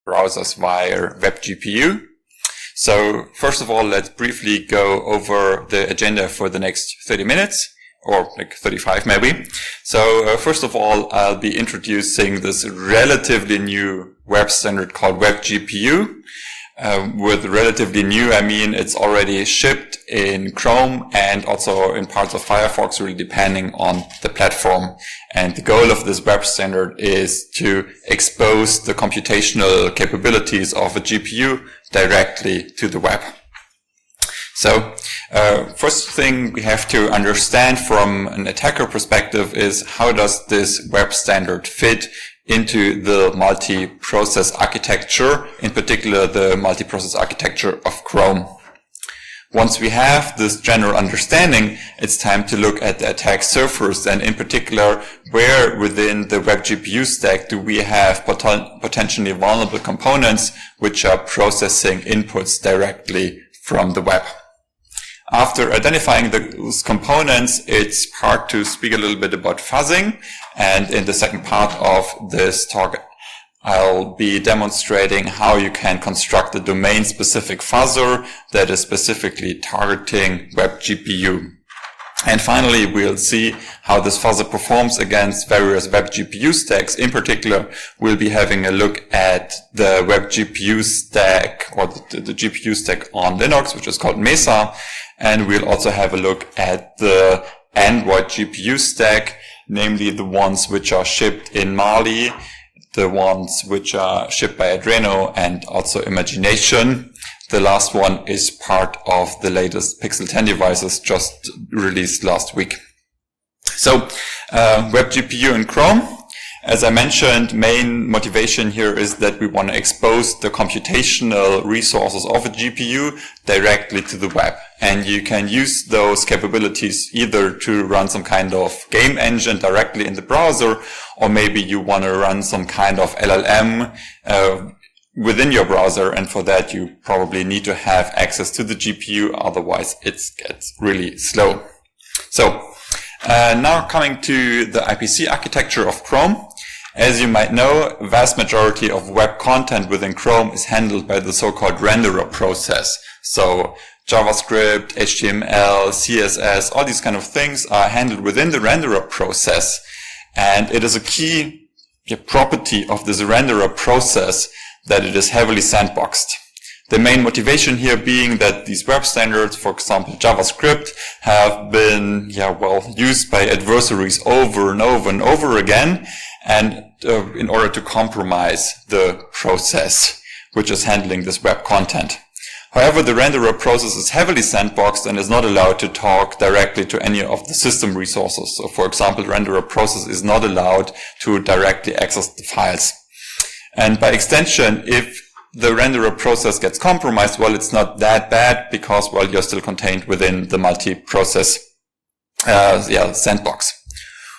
browsers via WebGPU. So first of all, let's briefly go over the agenda for the next 30 minutes. Or like 35 maybe. So first of all, I'll be introducing this relatively new web standard called WebGPU. With relatively new, I mean it's already shipped in Chrome and also in parts of Firefox, really depending on the platform. And the goal of this web standard is to expose the computational capabilities of a GPU directly to the web. So, first thing we have to understand from an attacker perspective is how does this web standard fit into the multi-process architecture, in particular the multi-process architecture of Chrome. Once we have this general understanding, it's time to look at the attack surface, and in particular, where within the WebGPU stack do we have potentially vulnerable components which are processing inputs directly from the web. After identifying those components, it's part to speak a little bit about fuzzing, and in the second part of this talk, I'll be demonstrating how you can construct a domain-specific fuzzer that is specifically targeting WebGPU. And finally, we'll see how this fuzzer performs against various WebGPU stacks. In particular, we'll be having a look at the WebGPU stack, or the GPU stack on Linux, which is called Mesa. And we'll also have a look at the Android GPU stack, namely the ones which are shipped in Mali, the ones which are shipped by Adreno, and also Imagination. The last one is part of the latest Pixel 10 devices just released last week. So, WebGPU in Chrome. As I mentioned, main motivation here is that we want to expose the computational resources of a GPU directly to the web. And you can use those capabilities either to run some kind of game engine directly in the browser, or maybe you want to run some kind of LLM within your browser, and for that you probably need to have access to the GPU, otherwise it gets really slow. So, now coming to the IPC architecture of Chrome. As you might know, a vast majority of web content within Chrome is handled by the so-called renderer process. So JavaScript, HTML, CSS, all these kind of things are handled within the renderer process. And it is a key property of this renderer process that it is heavily sandboxed. The main motivation here being that these web standards, for example JavaScript, have been used by adversaries over and over and over again, and in order to compromise the process which is handling this web content. However, the renderer process is heavily sandboxed and is not allowed to talk directly to any of the system resources. So for example, the renderer process is not allowed to directly access the files. And by extension, if the renderer process gets compromised, well, it's not that bad because, well, you're still contained within the multi-process sandbox.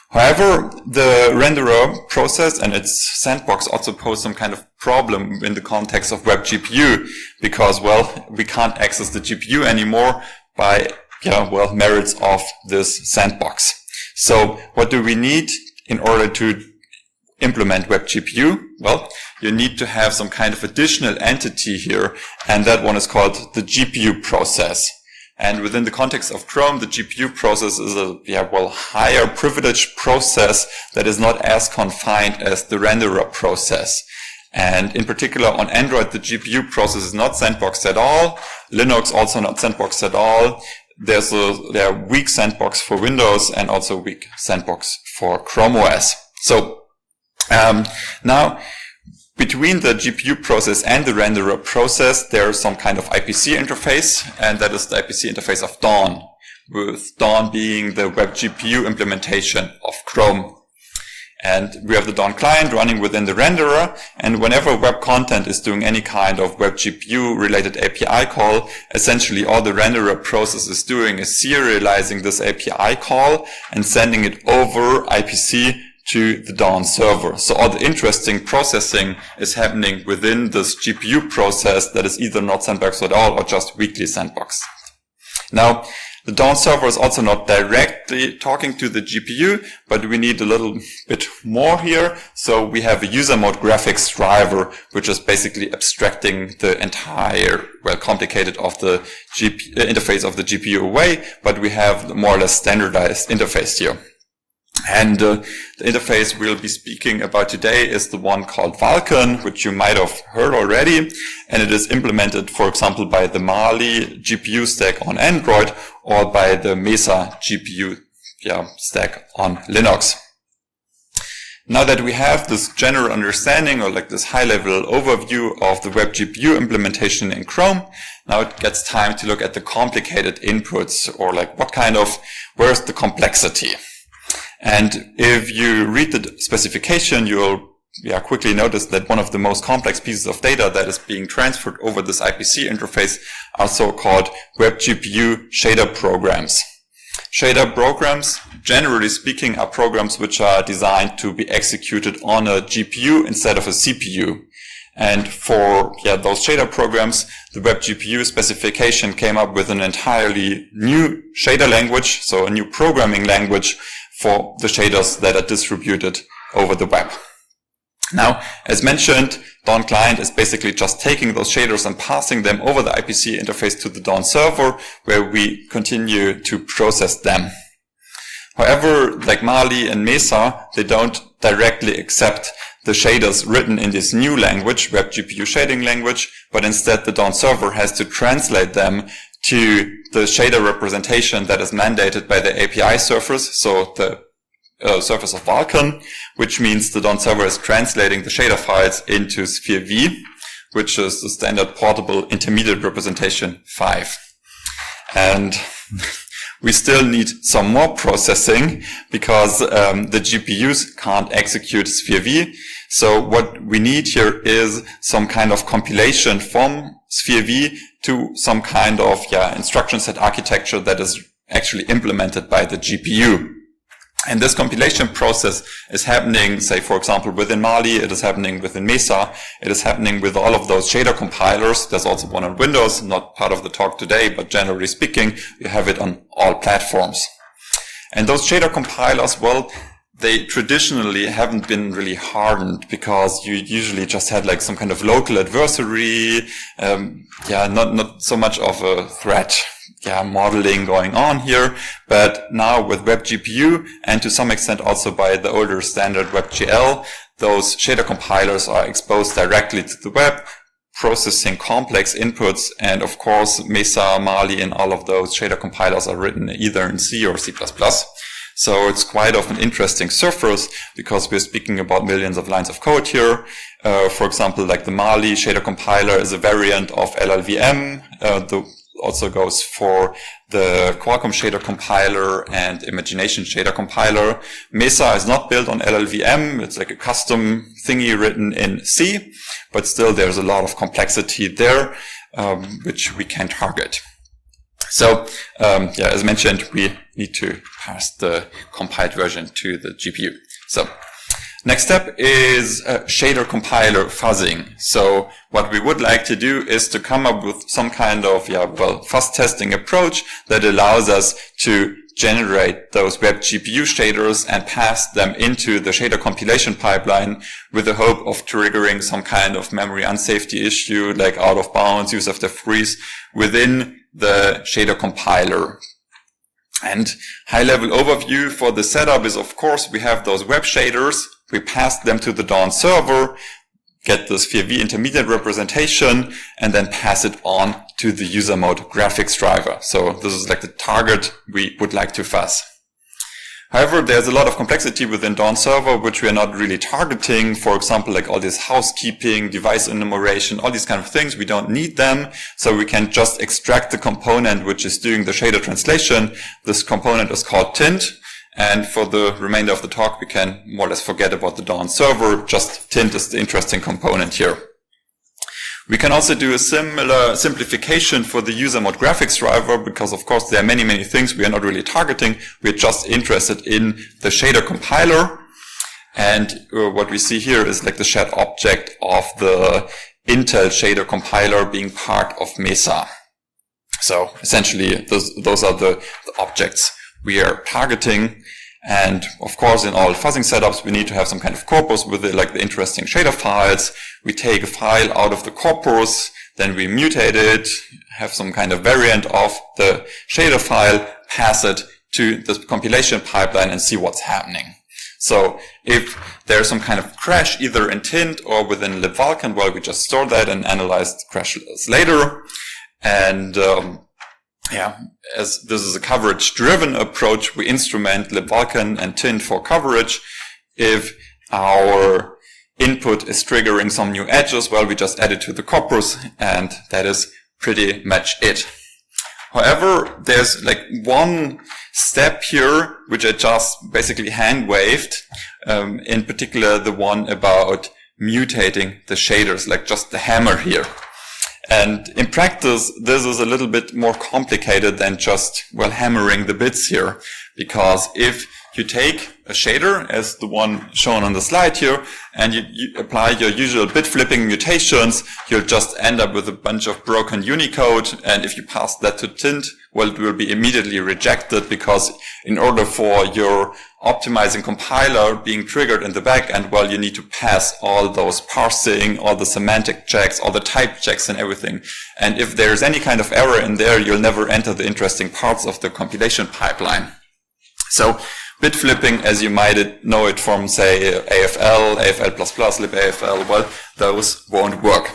However, the renderer process and its sandbox also pose some kind of problem in the context of WebGPU because, well, we can't access the GPU anymore by, merits of this sandbox. So what do we need in order to implement WebGPU? Well, you need to have some kind of additional entity here, and that one is called the GPU process. And within the context of Chrome, the GPU process is a higher privileged process that is not as confined as the renderer process. And in particular on Android, the GPU process is not sandboxed at all. Linux also not sandboxed at all. There are weak sandbox for Windows and also weak sandbox for Chrome OS. So now, between the GPU process and the renderer process, there is some kind of IPC interface, and that is the IPC interface of Dawn, with Dawn being the WebGPU implementation of Chrome. And we have the Dawn client running within the renderer, and whenever web content is doing any kind of WebGPU related API call, essentially all the renderer process is doing is serializing this API call and sending it over IPC to the Dawn server. So all the interesting processing is happening within this GPU process that is either not sandboxed at all or just weakly sandboxed. Now, The Dawn server is also not directly talking to the GPU, but we need a little bit more here. So we have a user mode graphics driver, which is basically abstracting the entire, well, complicated of the interface of the GPU away, but we have the more or less standardized interface here. And the interface we'll be speaking about today is the one called Vulkan, which you might have heard already. And it is implemented, for example, by the Mali GPU stack on Android or by the Mesa GPU stack on Linux. Now that we have this general understanding or like this high-level overview of the WebGPU implementation in Chrome, now it gets time to look at the complicated inputs or like where's the complexity? And if you read the specification, you'll quickly notice that one of the most complex pieces of data that is being transferred over this IPC interface are so-called WebGPU shader programs. Shader programs, generally speaking, are programs which are designed to be executed on a GPU instead of a CPU. And for those shader programs, the WebGPU specification came up with an entirely new shader language, so a new programming language for the shaders that are distributed over the web. Now, as mentioned, Dawn Client is basically just taking those shaders and passing them over the IPC interface to the Dawn server, where we continue to process them. However, like Mali and Mesa, they don't directly accept the shaders written in this new language, WebGPU shading language, but instead the Dawn server has to translate them to the shader representation that is mandated by the API surface, so the surface of Vulkan, which means the Dawn server is translating the shader files into Sphere V, which is the standard portable intermediate representation 5. And we still need some more processing because the GPUs can't execute Sphere V. So what we need here is some kind of compilation from Sphere V to some kind of instruction set architecture that is actually implemented by the GPU. And this compilation process is happening, say, for example, within Mali, it is happening within Mesa, it is happening with all of those shader compilers. There's also one on Windows, not part of the talk today, but generally speaking, you have it on all platforms. And those shader compilers, well, they traditionally haven't been really hardened because you usually just had like some kind of local adversary, not so much of a threat. Modeling going on here, but now with WebGPU and to some extent also by the older standard WebGL, those shader compilers are exposed directly to the web, processing complex inputs, and of course Mesa, Mali, and all of those shader compilers are written either in C or C++. So it's quite of an interesting surface because we're speaking about millions of lines of code here. For example, like the Mali shader compiler is a variant of LLVM, also goes for the Qualcomm shader compiler and Imagination shader compiler. Mesa is not built on LLVM. It's like a custom thingy written in C, but still there's a lot of complexity there, which we can target. So, as mentioned, we need to pass the compiled version to the GPU. So, next step is shader compiler fuzzing. So what we would like to do is to come up with some kind of fuzz testing approach that allows us to generate those WebGPU shaders and pass them into the shader compilation pipeline with the hope of triggering some kind of memory unsafety issue like out of bounds, use of the freeze within the shader compiler. And high-level overview for the setup is, of course, we have those web shaders. We pass them to the Dawn server, get the Sphere V intermediate representation, and then pass it on to the user mode graphics driver. So this is like the target we would like to fuzz. However, there's a lot of complexity within Dawn server, which we are not really targeting. For example, like all this housekeeping, device enumeration, all these kind of things, we don't need them. So we can just extract the component which is doing the shader translation. This component is called tint. And for the remainder of the talk, we can more or less forget about the Dawn server. Just tint is the interesting component here. We can also do a similar simplification for the user mode graphics driver because, of course, there are many, many things we are not really targeting. We're just interested in the shader compiler. And what we see here is like the shared object of the Intel shader compiler being part of Mesa. So essentially, those are the objects we are targeting. And of course, in all fuzzing setups, we need to have some kind of corpus with the interesting shader files. We take a file out of the corpus, then we mutate it, have some kind of variant of the shader file, pass it to the compilation pipeline and see what's happening. So if there's some kind of crash, either in Tint or within libvulcan, well, we just store that and analyze the crashes later. And as this is a coverage-driven approach, we instrument libvulcan and Tint for coverage. If our input is triggering some new edges, well, we just add it to the corpus, and that is pretty much it. However, there's one step here, which I just basically hand-waved, in particular the one about mutating the shaders, just the hammer here. And in practice, this is a little bit more complicated than just, hammering the bits here. Because if you take a shader, as the one shown on the slide here, and you apply your usual bit flipping mutations, you'll just end up with a bunch of broken Unicode. And if you pass that to Tint, well, it will be immediately rejected, because in order for your optimizing compiler being triggered in the back end, well, you need to pass all those parsing, all the semantic checks, all the type checks and everything. And if there's any kind of error in there, you'll never enter the interesting parts of the compilation pipeline. So bit flipping, as you might know it from, say, AFL, AFL++, libAFL, well, those won't work.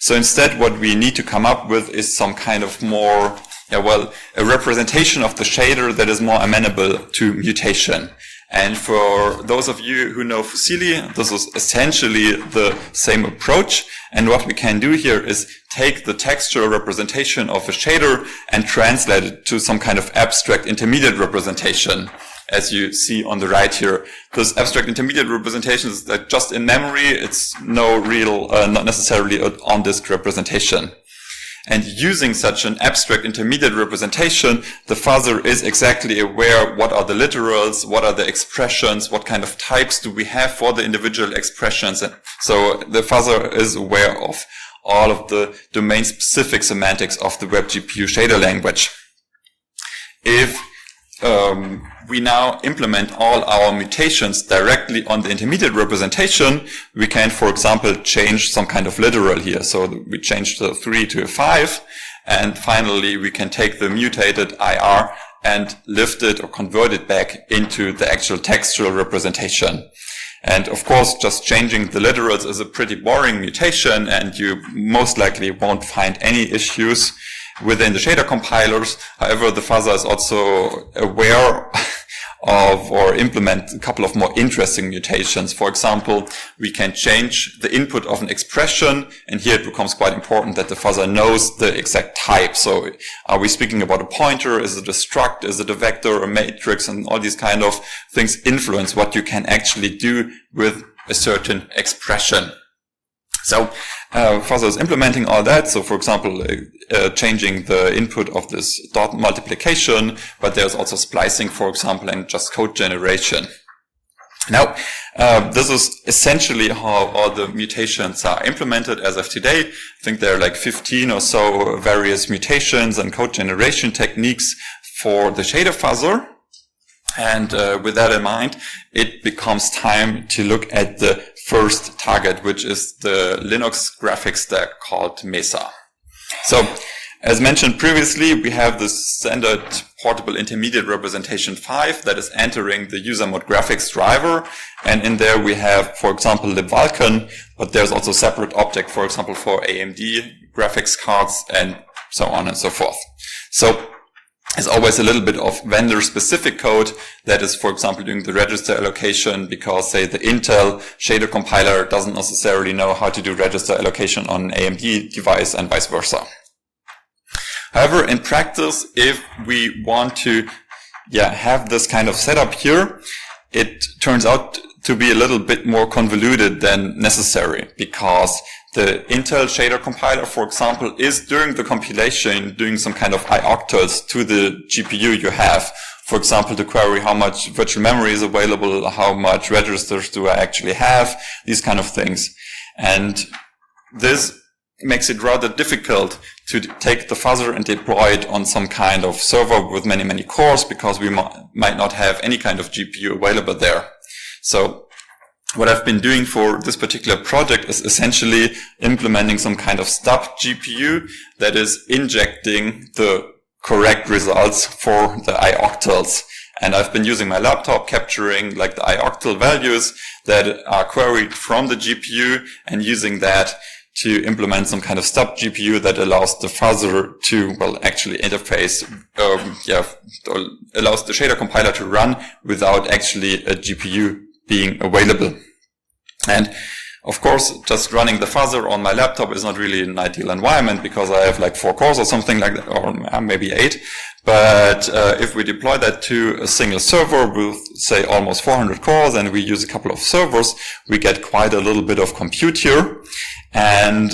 So instead, what we need to come up with is some kind of more, a representation of the shader that is more amenable to mutation. And for those of you who know Fusilli, this is essentially the same approach. And what we can do here is take the textual representation of a shader and translate it to some kind of abstract intermediate representation, as you see on the right here. This abstract intermediate representation is just in memory. It's no real, not necessarily an on-disk representation. And using such an abstract intermediate representation, the fuzzer is exactly aware what are the literals, what are the expressions, what kind of types do we have for the individual expressions. And so the fuzzer is aware of all of the domain-specific semantics of the WebGPU shader language. If we now implement all our mutations directly on the intermediate representation, we can, for example, change some kind of literal here. So we change the 3 to a 5, and finally we can take the mutated IR and lift it or convert it back into the actual textual representation. And of course, just changing the literals is a pretty boring mutation, and you most likely won't find any issues within the shader compilers. However, the fuzzer is also aware of or implement a couple of more interesting mutations. For example, we can change the input of an expression, and here it becomes quite important that the fuzzer knows the exact type. So are we speaking about a pointer? Is it a struct? Is it a vector, a matrix? And all these kind of things influence what you can actually do with a certain expression. So fuzzer is implementing all that. So for example, changing the input of this dot multiplication, but there's also splicing, for example, and just code generation. Now, this is essentially how all the mutations are implemented as of today. I think there are 15 or so various mutations and code generation techniques for the shader fuzzer. And with that in mind, it becomes time to look at the first target, which is the Linux graphics stack called Mesa. So, as mentioned previously, we have the standard portable intermediate representation 5 that is entering the user mode graphics driver. And in there we have, for example, libvulcan, but there's also a separate object, for example, for AMD graphics cards and so on and so forth. So, there's always a little bit of vendor-specific code that is, for example, doing the register allocation because, say, the Intel shader compiler doesn't necessarily know how to do register allocation on an AMD device and vice versa. However, in practice, if we want to have this kind of setup here, it turns out to be a little bit more convoluted than necessary, because the Intel shader compiler, for example, is during the compilation doing some kind of ioctals to the GPU you have. For example, to query how much virtual memory is available, how much registers do I actually have, these kind of things. And this makes it rather difficult to take the fuzzer and deploy it on some kind of server with many, many cores, because we might not have any kind of GPU available there. So what I've been doing for this particular project is essentially implementing some kind of stub GPU that is injecting the correct results for the ioctals. And I've been using my laptop, capturing like the ioctal values that are queried from the GPU, and using that to implement some kind of stub GPU that allows the fuzzer to, well, actually interface, allows the shader compiler to run without actually a GPU being available. And of course, just running the fuzzer on my laptop is not really an ideal environment, because I have like 4 cores or something like that, or maybe 8. But if we deploy that to a single server with, say, almost 400 cores, and we use a couple of servers, we get quite a little bit of compute here. And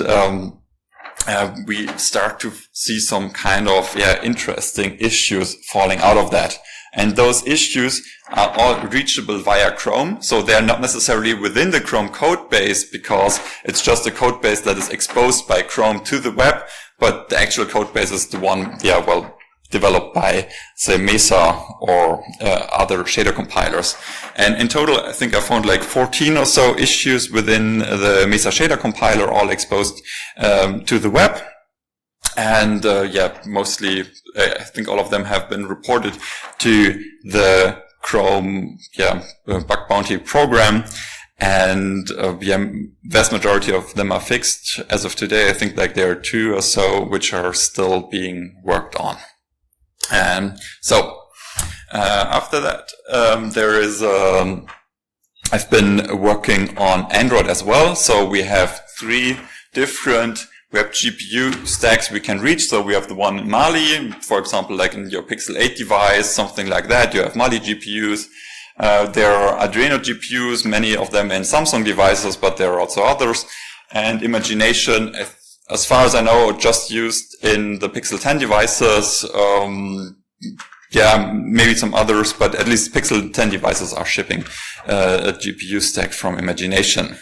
we start to see some kind of interesting issues falling out of that. And those issues are all reachable via Chrome. So they're not necessarily within the Chrome code base, because it's just a code base that is exposed by Chrome to the web. But the actual code base is the one, developed by, say, Mesa or other shader compilers. And in total, I think I found like 14 or so issues within the Mesa shader compiler, all exposed to the web. And mostly, I think all of them have been reported to the Chrome bug bounty program. And vast majority of them are fixed as of today. I think like there are 2 or so which are still being worked on. And so after that, there is I've been working on Android as well. So we have 3 different WebGPU stacks we can reach. So we have the one in Mali, for example, like in your Pixel 8 device, something like that. You have Mali GPUs. There are Adreno GPUs, many of them in Samsung devices, but there are also others. And Imagination, as far as I know, just used in the Pixel 10 devices. Maybe some others, but at least Pixel 10 devices are shipping a GPU stack from Imagination.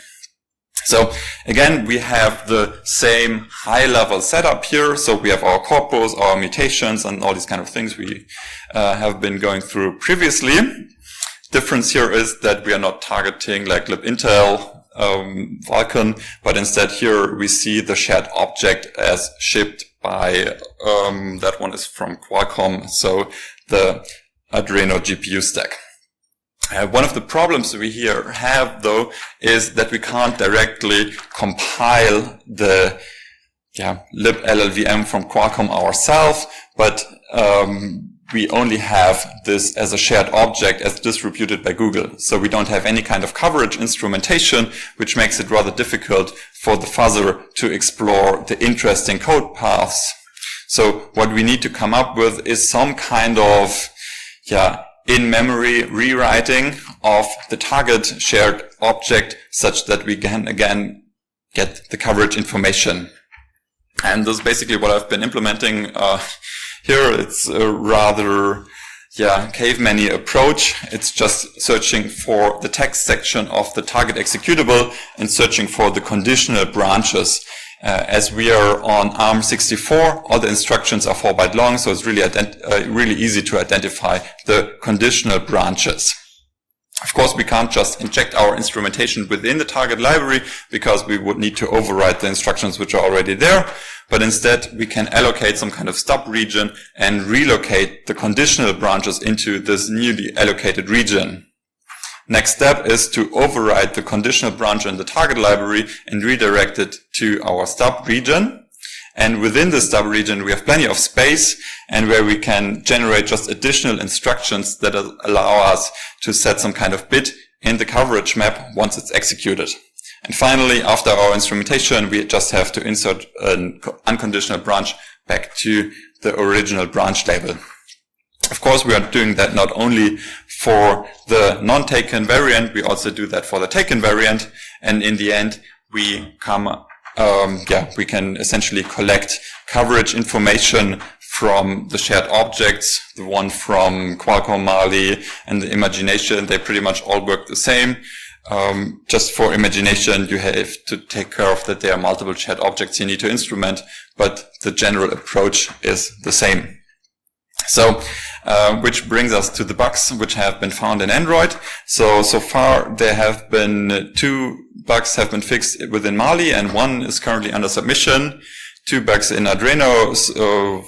So again, we have the same high-level setup here. So we have our corpus, our mutations, and all these kind of things we have been going through previously. Difference here is that we are not targeting like libintel, Vulkan, but instead here we see the shared object as shipped by, that one is from Qualcomm, so the Adreno GPU stack. One of the problems we here have, though, is that we can't directly compile the libLLVM from Qualcomm ourselves, but we only have this as a shared object as distributed by Google. So we don't have any kind of coverage instrumentation, which makes it rather difficult for the fuzzer to explore the interesting code paths. So what we need to come up with is some kind of in-memory rewriting of the target shared object, such that we can again get the coverage information. And this is basically what I've been implementing here. It's a rather caveman-y approach. It's just searching for the text section of the target executable and searching for the conditional branches. As we are on ARM64, all the instructions are 4 byte long, so it's really easy to identify the conditional branches. Of course, we can't just inject our instrumentation within the target library, because we would need to override the instructions which are already there. But instead, we can allocate some kind of stub region and relocate the conditional branches into this newly allocated region. Next step is to override the conditional branch in the target library and redirect it to our stub region. And within the stub region, we have plenty of space, and where we can generate just additional instructions that allow us to set some kind of bit in the coverage map once it's executed. And finally, after our instrumentation, we just have to insert an unconditional branch back to the original branch label. Of course, we are doing that not only for the non-taken variant, we also do that for the taken variant. And in the end, we we can essentially collect coverage information from the shared objects, the one from Qualcomm Mali and the Imagination. They pretty much all work the same. Just for imagination, you have to take care of that there are multiple shared objects you need to instrument, but the general approach is the same. So, which brings us to the bugs which have been found in Android. So far there have been 2 bugs have been fixed within Mali, and 1 is currently under submission. 2 bugs in Adreno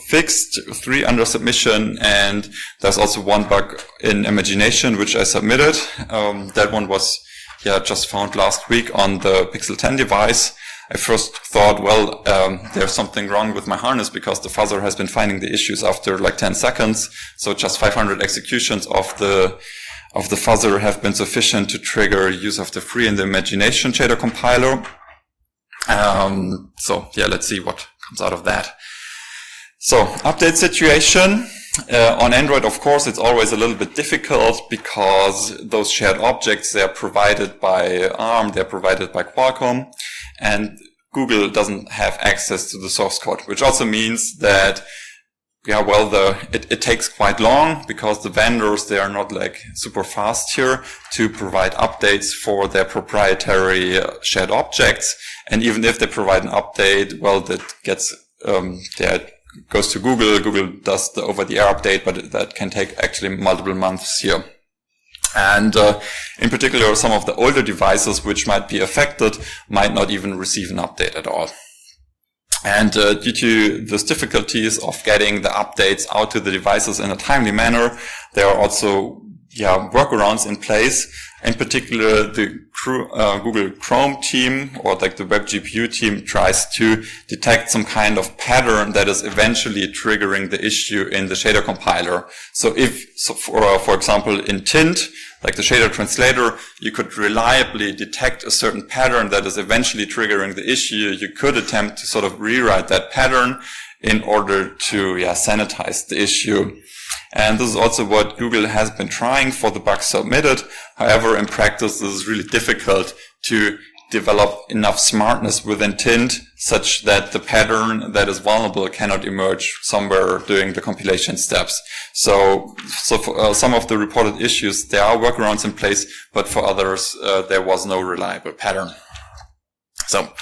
fixed, 3 under submission, and there's also 1 bug in Imagination which I submitted. That one was just found last week on the Pixel 10 device. I first thought, well, there's something wrong with my harness because the fuzzer has been finding the issues after like 10 seconds. So just 500 executions of the fuzzer have been sufficient to trigger use of the free and the Imagination shader compiler. Let's see what comes out of that. So, update situation. On Android, of course, it's always a little bit difficult because those shared objects, they are provided by ARM, they're provided by Qualcomm, and Google doesn't have access to the source code, which also means that it takes quite long because the vendors, they are not like super fast here to provide updates for their proprietary shared objects. And even if they provide an update, well, that gets, goes to Google. Google does the over-the-air update, but that can take actually multiple months here. And in particular, some of the older devices which might be affected might not even receive an update at all. And due to these difficulties of getting the updates out to the devices in a timely manner, there are also workarounds in place. In particular, the Google Chrome team or like the WebGPU team tries to detect some kind of pattern that is eventually triggering the issue in the shader compiler. So for example, in Tint, like the shader translator, you could reliably detect a certain pattern that is eventually triggering the issue. You could attempt to sort of rewrite that pattern in order to sanitize the issue. And this is also what Google has been trying for the bugs submitted. However, in practice, this is really difficult to develop enough smartness within Tint such that the pattern that is vulnerable cannot emerge somewhere during the compilation steps. So for some of the reported issues, there are workarounds in place, but for others, there was no reliable pattern. So,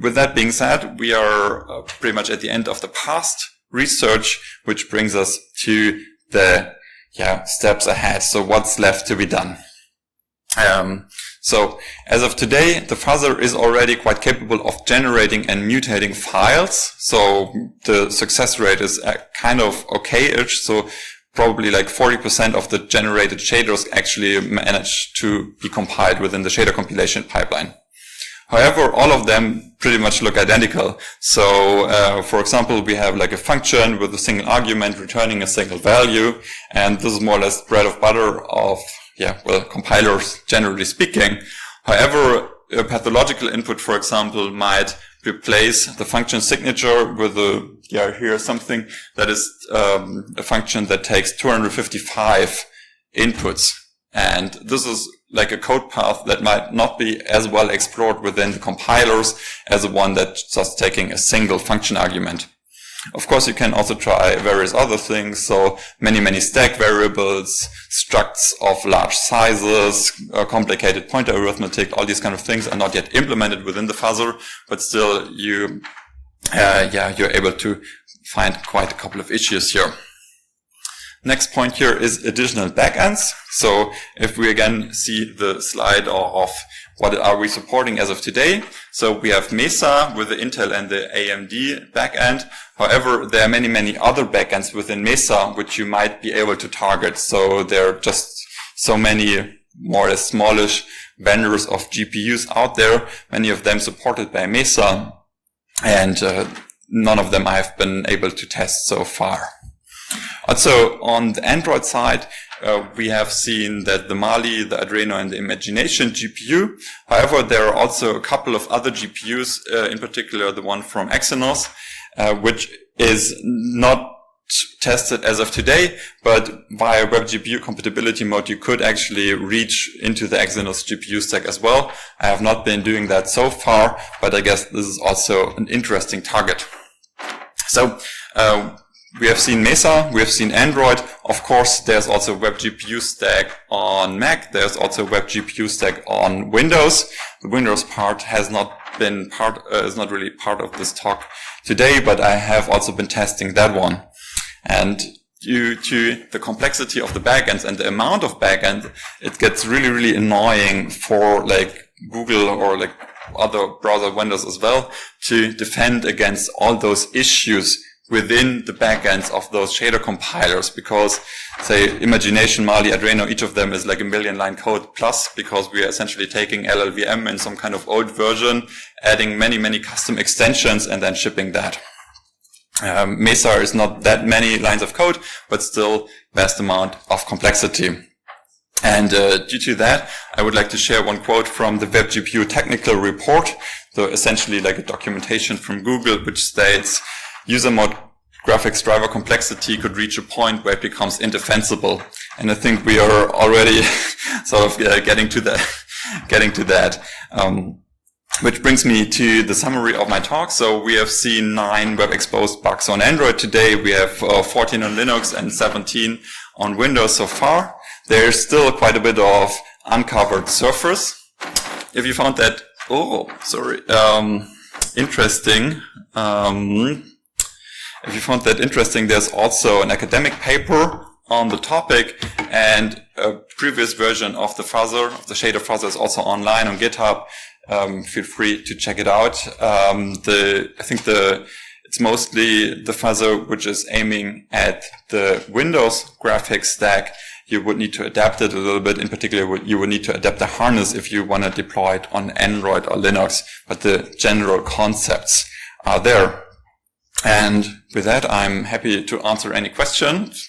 with that being said, we are pretty much at the end of the past research, which brings us to the steps ahead. So what's left to be done? So as of today, the fuzzer is already quite capable of generating and mutating files. So the success rate is kind of okay-ish. So probably like 40% of the generated shaders actually manage to be compiled within the shader compilation pipeline. However, all of them pretty much look identical. So, for example, we have like a function with a single argument returning a single value. And this is more or less bread and butter of, compilers, generally speaking. However, a pathological input, for example, might replace the function signature with here's something that is a function that takes 255 inputs. And this is like a code path that might not be as well explored within the compilers as the one that's just taking a single function argument. Of course, you can also try various other things. So many stack variables, structs of large sizes, complicated pointer arithmetic, all these kind of things are not yet implemented within the fuzzer, but still you're able to find quite a couple of issues here. Next point here is additional backends. So if we again see the slide of what are we supporting as of today. So we have Mesa with the Intel and the AMD backend. However, there are many other backends within Mesa which you might be able to target. So there are just so many more or less smallish vendors of GPUs out there, many of them supported by Mesa, and none of them I have been able to test so far. Also, on the Android side, we have seen that the Mali, the Adreno, and the Imagination GPU. However, there are also a couple of other GPUs, in particular the one from Exynos, which is not tested as of today, but via WebGPU compatibility mode, you could actually reach into the Exynos GPU stack as well. I have not been doing that so far, but I guess this is also an interesting target. So, we have seen Mesa, we have seen Android. Of course, there's also WebGPU stack on Mac. There's also WebGPU stack on Windows. The Windows part has not been is not really part of this talk today, but I have also been testing that one. And due to the complexity of the backends and the amount of backend, it gets really, really annoying for like Google or like other browser vendors as well to defend against all those issues within the backends of those shader compilers, because say Imagination, Mali, Adreno, each of them is like a million line code plus, because we are essentially taking LLVM in some kind of old version, adding many, many custom extensions and then shipping that. Mesa is not that many lines of code, but still vast amount of complexity. And due to that, I would like to share one quote from the WebGPU technical report. So essentially like a documentation from Google, which states, user mode graphics driver complexity could reach a point where it becomes indefensible. And I think we are already sort of getting to that. Which brings me to the summary of my talk. So we have seen 9 web exposed bugs on Android today. We have 14 on Linux and 17 on Windows so far. There's still quite a bit of uncovered surface. If you found that, interesting, if you found that interesting, there's also an academic paper on the topic, and a previous version of the Fuzzer, of the shader Fuzzer, is also online on GitHub. Feel free to check it out. It's mostly the Fuzzer which is aiming at the Windows graphics stack. You would need to adapt it a little bit. In particular, you would need to adapt the harness if you want to deploy it on Android or Linux. But the general concepts are there. And with that, I'm happy to answer any questions.